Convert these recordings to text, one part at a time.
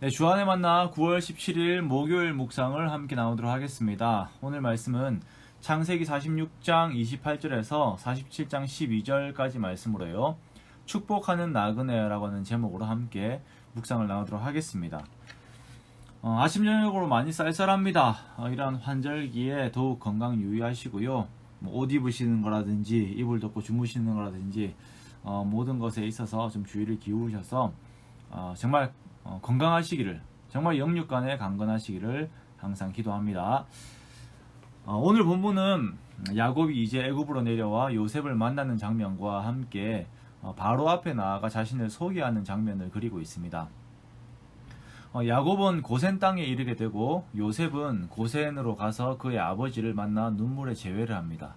네, 주안에 만나 9월 17일 목요일 묵상을 함께 나누도록 하겠습니다. 오늘 말씀은 창세기 46장 28절에서 47장 12절까지 말씀으로요. 축복하는 나그네라고 하는 제목으로 함께 묵상을 나누도록 하겠습니다. 아침 저녁으로 많이 쌀쌀합니다. 이러한 환절기에 더욱 건강 유의하시고요. 옷 입으시는 거라든지 이불 덮고 주무시는 거라든지 모든 것에 있어서 좀 주의를 기울이셔서 정말 건강하시기를, 정말 영육간에 강건하시기를 항상 기도합니다. 오늘 본문은 야곱이 이제 애굽으로 내려와 요셉을 만나는 장면과 함께 바로 앞에 나아가 자신을 소개하는 장면을 그리고 있습니다. 야곱은 고센 땅에 이르게 되고 요셉은 고센으로 가서 그의 아버지를 만나 눈물의 제외를 합니다.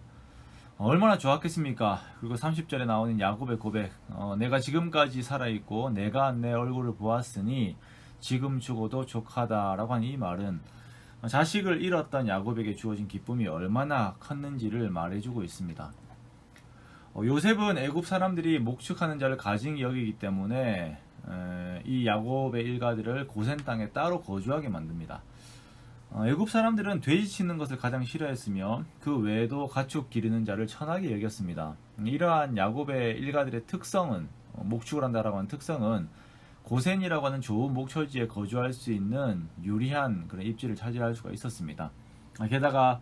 얼마나 좋았겠습니까? 그리고 30절에 나오는 야곱의 고백, 내가 지금까지 살아있고 내가 내 얼굴을 보았으니 지금 죽어도 족하다라고 하는 이 말은 자식을 잃었던 야곱에게 주어진 기쁨이 얼마나 컸는지를 말해주고 있습니다. 요셉은 애굽 사람들이 목축하는 자를 가증히 여기기 때문에 이 야곱의 일가들을 고센 땅에 따로 거주하게 만듭니다. 애굽 사람들은 돼지 치는 것을 가장 싫어했으며 그 외에도 가축 기르는 자를 천하게 여겼습니다. 이러한 야곱의 일가들의 특성은, 목축을 한다라고 하는 특성은 고센이라고 하는 좋은 목초지에 거주할 수 있는 유리한 그런 입지를 차지할 수가 있었습니다. 게다가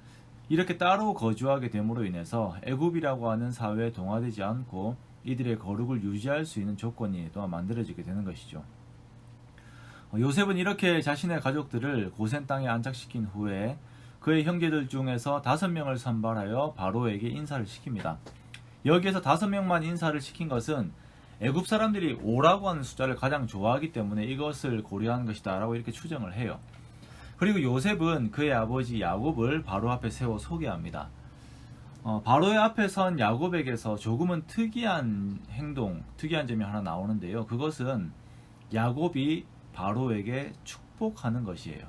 이렇게 따로 거주하게 됨으로 인해서 애굽이라고 하는 사회에 동화되지 않고 이들의 거룩을 유지할 수 있는 조건이 또한 만들어지게 되는 것이죠. 요셉은 이렇게 자신의 가족들을 고센 땅에 안착시킨 후에 그의 형제들 중에서 5명을 선발하여 바로에게 인사를 시킵니다. 여기에서 5명만 인사를 시킨 것은 애굽 사람들이 5라고 하는 숫자를 가장 좋아하기 때문에 이것을 고려한 것이다 라고 이렇게 추정을 해요. 그리고 요셉은 그의 아버지 야곱을 바로 앞에 세워 소개합니다. 바로의 앞에 선 야곱에게서 조금은 특이한 행동, 특이한 점이 하나 나오는데요. 그것은 야곱이 바로에게 축복하는 것이에요.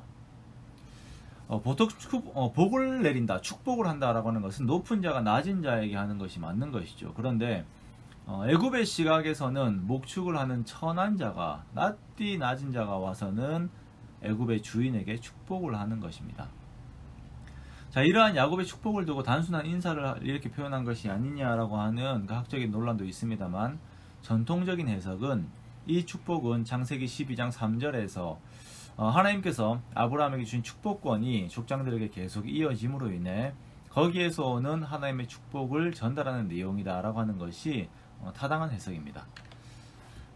보통 복을 내린다, 축복을 한다라고 하는 것은 높은 자가 낮은 자에게 하는 것이 맞는 것이죠. 그런데 애굽의 시각에서는 목축을 하는 천한 자가, 낯띠 낮은 자가 와서는 애굽의 주인에게 축복을 하는 것입니다. 자, 이러한 야곱의 축복을 두고 단순한 인사를 이렇게 표현한 것이 아니냐라고 하는 학적인 논란도 있습니다만, 전통적인 해석은 이 축복은 창세기 12장 3절에서 하나님께서 아브라함에게 주신 축복권이 족장들에게 계속 이어짐으로 인해 거기에서 오는 하나님의 축복을 전달하는 내용이다라고 하는 것이 타당한 해석입니다.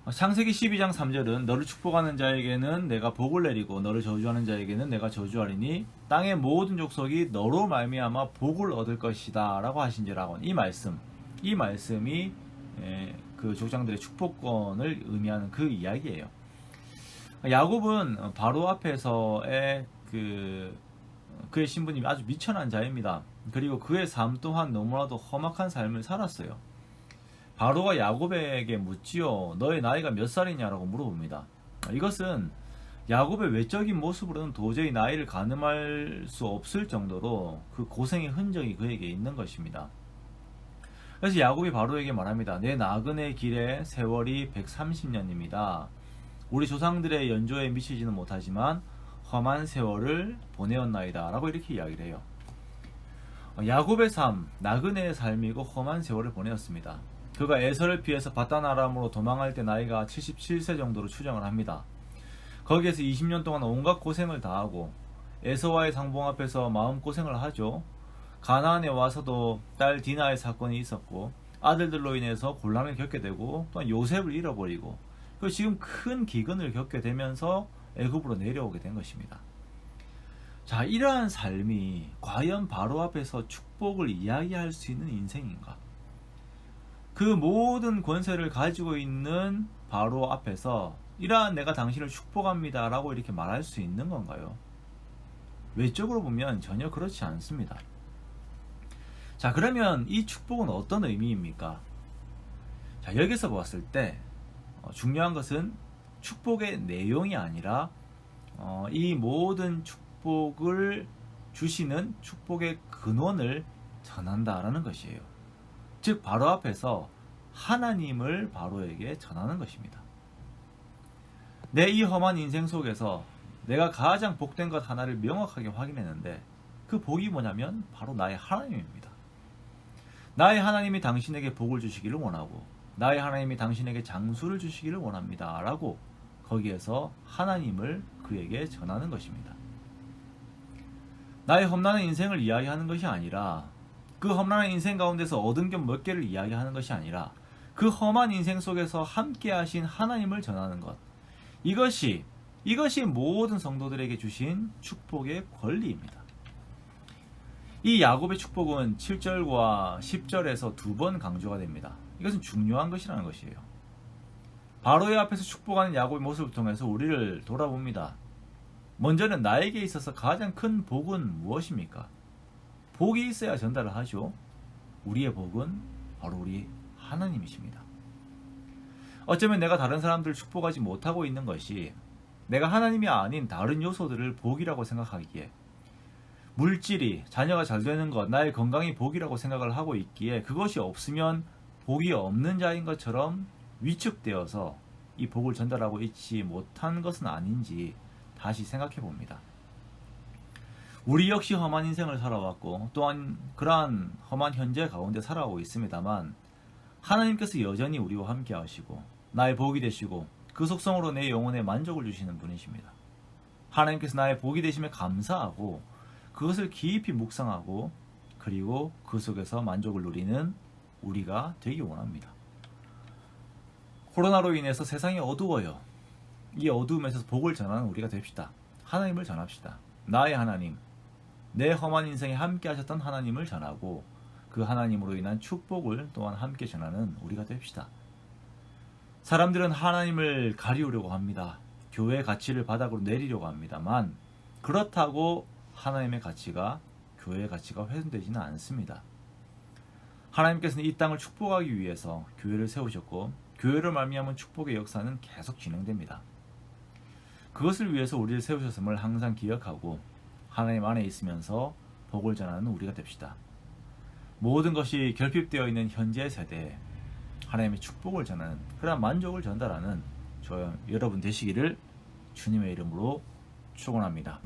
창세기 12장 3절은 너를 축복하는 자에게는 내가 복을 내리고 너를 저주하는 자에게는 내가 저주하리니 땅의 모든 족속이 너로 말미암아 복을 얻을 것이다 라고 하신지라고 하는 이 말씀이 그 족장들의 축복권을 의미하는 그 이야기예요. 야곱은 바로 앞에서의 그의 신분이 아주 미천한 자입니다. 그리고 그의 삶 또한 너무나도 험악한 삶을 살았어요. 바로가 야곱에게 묻지요. 너의 나이가 몇 살이냐라고 물어봅니다. 이것은 야곱의 외적인 모습으로는 도저히 나이를 가늠할 수 없을 정도로 그 고생의 흔적이 그에게 있는 것입니다. 그래서 야곱이 바로에게 말합니다. 내 나그네 길의 세월이 130년입니다. 우리 조상들의 연조에 미치지는 못하지만 험한 세월을 보내었나이다 라고 이렇게 이야기를 해요. 야곱의 삶, 나그네의 삶이고 험한 세월을 보내었습니다. 그가 에서를 피해서 바단 아람으로 도망할 때 나이가 77세 정도로 추정을 합니다. 거기에서 20년 동안 온갖 고생을 다하고 에서와의 상봉 앞에서 마음고생을 하죠. 가나안에 와서도 딸 디나의 사건이 있었고 아들들로 인해서 곤란을 겪게 되고 또한 요셉을 잃어버리고 그리고 지금 큰 기근을 겪게 되면서 애굽으로 내려오게 된 것입니다. 자, 이러한 삶이 과연 바로 앞에서 축복을 이야기할 수 있는 인생인가? 그 모든 권세를 가지고 있는 바로 앞에서 이러한 내가 당신을 축복합니다 라고 이렇게 말할 수 있는 건가요? 외적으로 보면 전혀 그렇지 않습니다. 자, 그러면 이 축복은 어떤 의미입니까? 자, 여기서 보았을 때 중요한 것은 축복의 내용이 아니라 이 모든 축복을 주시는 축복의 근원을 전한다라는 것이에요. 즉 바로 앞에서 하나님을 바로에게 전하는 것입니다. 내 이 험한 인생 속에서 내가 가장 복된 것 하나를 명확하게 확인했는데 그 복이 뭐냐면 바로 나의 하나님입니다. 나의 하나님이 당신에게 복을 주시기를 원하고 나의 하나님이 당신에게 장수를 주시기를 원합니다. 라고 거기에서 하나님을 그에게 전하는 것입니다. 나의 험난한 인생을 이야기하는 것이 아니라 그 험난한 인생 가운데서 얻은 것 몇 개를 이야기하는 것이 아니라 그 험한 인생 속에서 함께 하신 하나님을 전하는 것. 이것이 모든 성도들에게 주신 축복의 권리입니다. 이 야곱의 축복은 7절과 10절에서 두 번 강조가 됩니다. 이것은 중요한 것이라는 것이에요. 바로의 앞에서 축복하는 야곱의 모습을 통해서 우리를 돌아봅니다. 먼저는 나에게 있어서 가장 큰 복은 무엇입니까? 복이 있어야 전달을 하죠. 우리의 복은 바로 우리 하나님이십니다. 어쩌면 내가 다른 사람들을 축복하지 못하고 있는 것이 내가 하나님이 아닌 다른 요소들을 복이라고 생각하기에 물질이, 자녀가 잘 되는 것, 나의 건강이 복이라고 생각을 하고 있기에 그것이 없으면 복이 없는 자인 것처럼 위축되어서 이 복을 전달하고 있지 못한 것은 아닌지 다시 생각해 봅니다. 우리 역시 험한 인생을 살아왔고 또한 그러한 험한 현재 가운데 살아오고 있습니다만 하나님께서 여전히 우리와 함께 하시고 나의 복이 되시고 그 속성으로 내 영혼에 만족을 주시는 분이십니다. 하나님께서 나의 복이 되심에 감사하고 그것을 깊이 묵상하고 그리고 그 속에서 만족을 누리는 우리가 되기 원합니다. 코로나로 인해서 세상이 어두워요. 이 어두움에서 복을 전하는 우리가 됩시다. 하나님을 전합시다. 나의 하나님, 내 험한 인생에 함께 하셨던 하나님을 전하고 그 하나님으로 인한 축복을 또한 함께 전하는 우리가 됩시다. 사람들은 하나님을 가리우려고 합니다. 교회의 가치를 바닥으로 내리려고 합니다만 그렇다고 하나님의 가치가 교회의 가치가 훼손되지는 않습니다. 하나님께서는 이 땅을 축복하기 위해서 교회를 세우셨고 교회를 말미암은 축복의 역사는 계속 진행됩니다. 그것을 위해서 우리를 세우셨음을 항상 기억하고 하나님 안에 있으면서 복을 전하는 우리가 됩시다. 모든 것이 결핍되어 있는 현재 세대에 하나님의 축복을 전하는 그러한 만족을 전달하는 여러분 되시기를 주님의 이름으로 축원합니다.